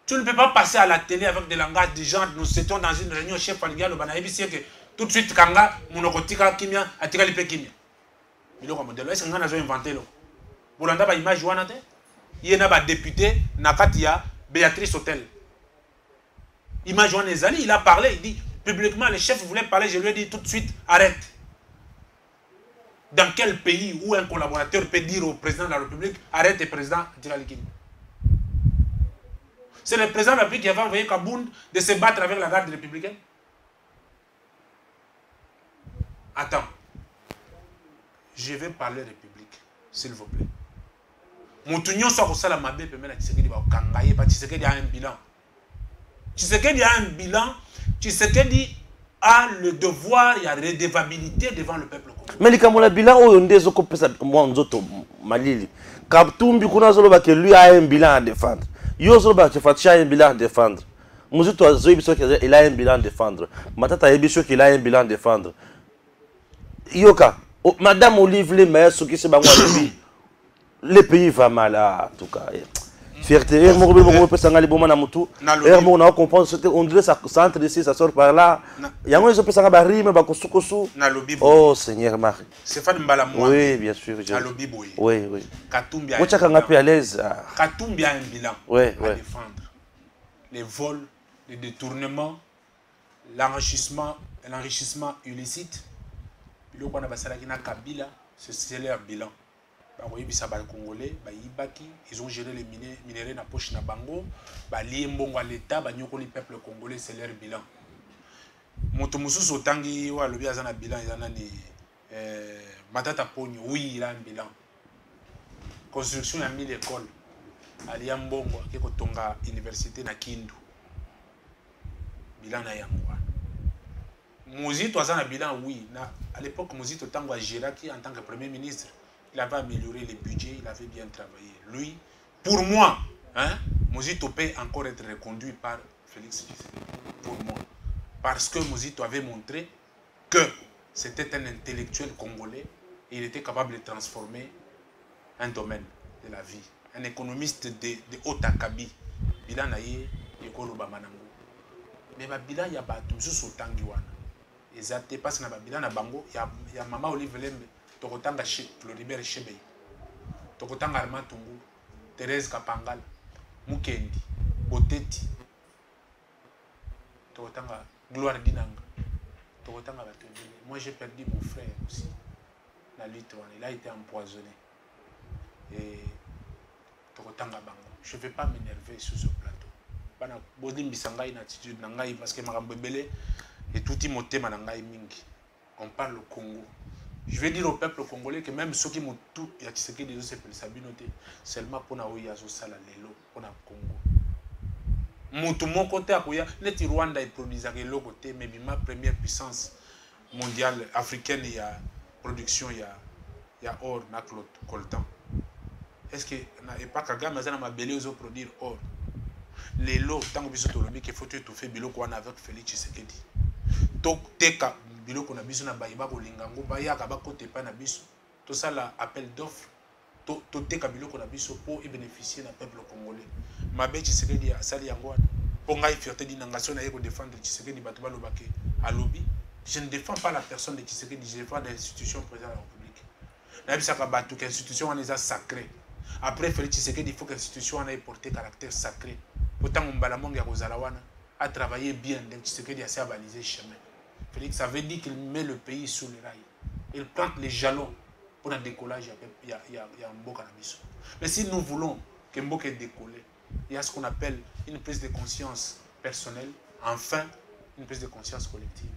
Tu ne peux pas passer à la télé avec des langages du genre, nous étions dans une réunion chef Aliga, le Banaïbi, c'est que tout de suite, Kanga, Monokotika, Kimia, Atikali Kimia. Biloko modèle, est-ce qu'on a inventé là? Bolanda ba image wana te? Il y a un député, Nakatia, Béatrice Hotel. Image wana ezali, il a parlé, il dit, publiquement, le chef voulait parler, je lui ai dit tout de suite, arrête. Dans quel pays où un collaborateur peut dire au président de la République, arrête le président Atikali Kimia? C'est le président de la République qui avait envoyé Kabound de se battre avec la garde républicaine. Attends. Je vais parler République, s'il vous plaît. Moutounion soit au Salamabé, peut mettre Tshisekedi va au Kangaye, parce que Tshisekedi a un bilan. Tshisekedi a un bilan. Tshisekedi a le devoir, il y a la redevabilité devant le peuple congolais. Mais les Kamola bilan, on est au Kopesa, moi, on est Malili. Kaptoumbi Kounazoloba, que lui a un bilan à défendre. Yozoba, tu fais un bilan à défendre. Mouzito a Zoïbiso, il a un bilan à défendre. Matata Ebiso, qu'il a un bilan à défendre. Yoka, Madame Olive, les maires, ceux qui se battent, le pays va mal, en tout cas. Fierté, on dirait ça entre ici, ça sort par là. Oh Seigneur Marie. C'est pas de Mbalamoua. Oui, bien sûr. Oui, oui. Katumbi a un bilan à défendre. Les vols, les détournements, l'enrichissement illicite. C'est leur bilan. Ils ont géré les minéraux dans la poche na bango, lié mbongo à l'État, le peuple congolais, c'est leur bilan. Motomusu Otangi wa lobi azana bilan, Matata Pogno, oui, il a un bilan. Construction a mis l'école, Alia Mbongo, qui est université na Kindu. Bilan na yangwa. Mouzito azana bilan, oui. À l'époque, Mouzito Tango a géré en tant que premier ministre. Il avait amélioré les budgets, il avait bien travaillé. Lui, pour moi, Mouzito peut encore être reconduit par Félix Tshisekedi. Pour moi. Parce que Mouzito avait montré que c'était un intellectuel congolais et il était capable de transformer un domaine de la vie. Un économiste de haut acabit. Bilan naye, Yekolo Bamanango. Mais bilan, il y a tout ce tangiwana. Exactement, parce que dans bilan na bango, il y a Maman Olive Lembe. Tokotanga Floribert Chebei, Tokotanga Armand Tungu, Thérèse Kapangal, Mukendi, Boteti, Tokotanga Gloire Dinanga, Tokotanga Batobele. Moi j'ai perdu mon frère aussi, la lutte, il a été empoisonné. Et Tokotanga Bango. Je ne vais pas m'énerver sur ce plateau. Parce que Marambebele et tout Timothée Manangaï Mingi. On parle au Congo. Je vais dire au peuple congolais que même ceux qui m'ont tout, il y a ce qui disent c'est Sabinoté, seulement pour nous yazo sala lelo pour na Congo. Mutu mon côté à Koya, net Rwanda est produisant le côté, mais ma première puissance mondiale africaine il y a production il y a or na coltan. Est-ce que na pas Kagame azana ma belé aux produire or. Les lots tant que biso tolobi qu'il faut tout faire biloko wana avec Félix Tshisekedi. Donc teka biloko na biso na bayiba kolingango bayaka bakote pa na biso to ça la appel d'offre to teka biloko na biso pour bénéficier na peuple congolais mabe Tshisekedi asali yango pour ngai fierté di nation na yeko défendre Tshisekedi bato balobake à lobby. Je ne défends pas la personne de Tshisekedi, je défends l'institution présidente de la République. Na bisaka bato que institution wana eza sacré. Après Félix Tshisekedi il faut que l'institution ait porté caractère sacré. Pourtant Mbalamongi ya kozala wana a travaillé bien donc Tshisekedi a assez balisé chemin. Félix, ça veut dire qu'il met le pays sous les rails. Il plante les jalons pour un décollage. Il y a Mboka Nabiso. Mais si nous voulons que Mboka décolle, il y a ce qu'on appelle une prise de conscience personnelle, enfin une prise de conscience collective.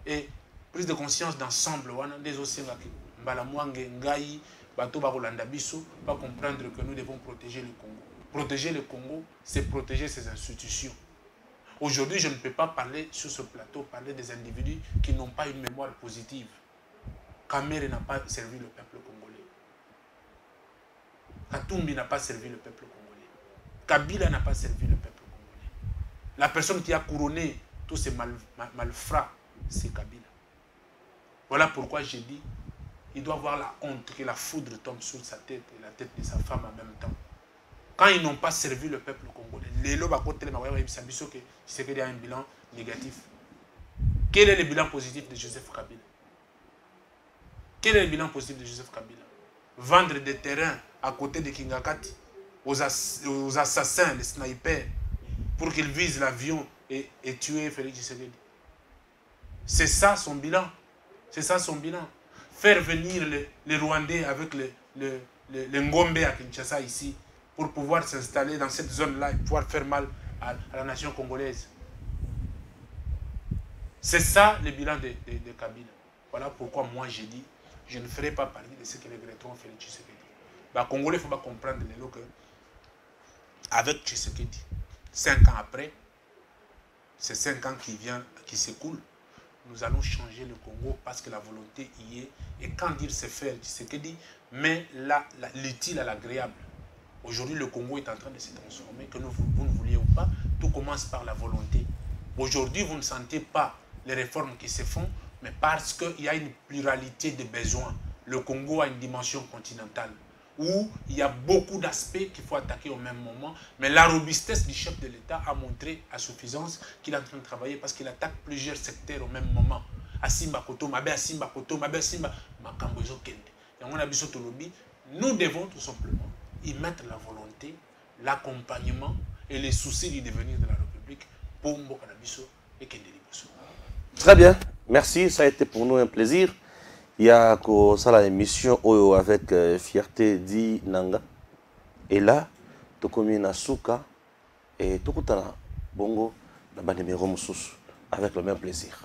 Et prise de conscience d'ensemble, des Osenga, Mbalamwange, Ngaï, bato bakolanda biso va comprendre que nous devons protéger le Congo. Protéger le Congo, c'est protéger ses institutions. Aujourd'hui, je ne peux pas parler sur ce plateau, parler des individus qui n'ont pas une mémoire positive. Kamere n'a pas servi le peuple congolais. Katumbi n'a pas servi le peuple congolais. Kabila n'a pas servi le peuple congolais. La personne qui a couronné tous ces malfrats, c'est Kabila. Voilà pourquoi j'ai dit, il doit avoir la honte que la foudre tombe sur sa tête et la tête de sa femme en même temps. Quand ils n'ont pas servi le peuple congolais, les lobes à côté de qu'il y a un bilan négatif. Quel est le bilan positif de Joseph Kabila? Quel est le bilan positif de Joseph Kabila? Vendre des terrains à côté de Kingakati aux assassins, les snipers, pour qu'ils visent l'avion et tuer Félix Tshisekedi. C'est ça son bilan. C'est ça son bilan. Faire venir les Rwandais avec les Ngombe à Kinshasa ici pour pouvoir s'installer dans cette zone-là et pouvoir faire mal à la nation congolaise. C'est ça le bilan de Kabila. Voilà pourquoi moi j'ai dit, je ne ferai pas partie de ce que regretteront Félix Tshisekedi. Les Congolais, il ne faut pas comprendre que avec Tshisekedi, 5 ans après, ces 5 ans qui s'écoulent, nous allons changer le Congo parce que la volonté y est. Et quand dire c'est faire, Tshisekedi, mais l'utile à l'agréable. Aujourd'hui, le Congo est en train de se transformer, que vous ne vouliez ou pas, tout commence par la volonté. Aujourd'hui, vous ne sentez pas les réformes qui se font, mais parce qu'il y a une pluralité de besoins. Le Congo a une dimension continentale, où il y a beaucoup d'aspects qu'il faut attaquer au même moment, mais la robustesse du chef de l'État a montré à suffisance qu'il est en train de travailler parce qu'il attaque plusieurs secteurs au même moment. Asimba Koto, Mabe Asimba Koto, Mabe Asimba, Makambozo Kende. Nous devons tout simplement y mettre la volonté, l'accompagnement et les soucis du devenir de la République pour Mbokanabiso et Kende Liboso. Très bien, merci, ça a été pour nous un plaisir. Il y a la émission avec fierté dit Nanga. Et là, tu commis Nasuka et tu bongo dans numéro avec le même plaisir.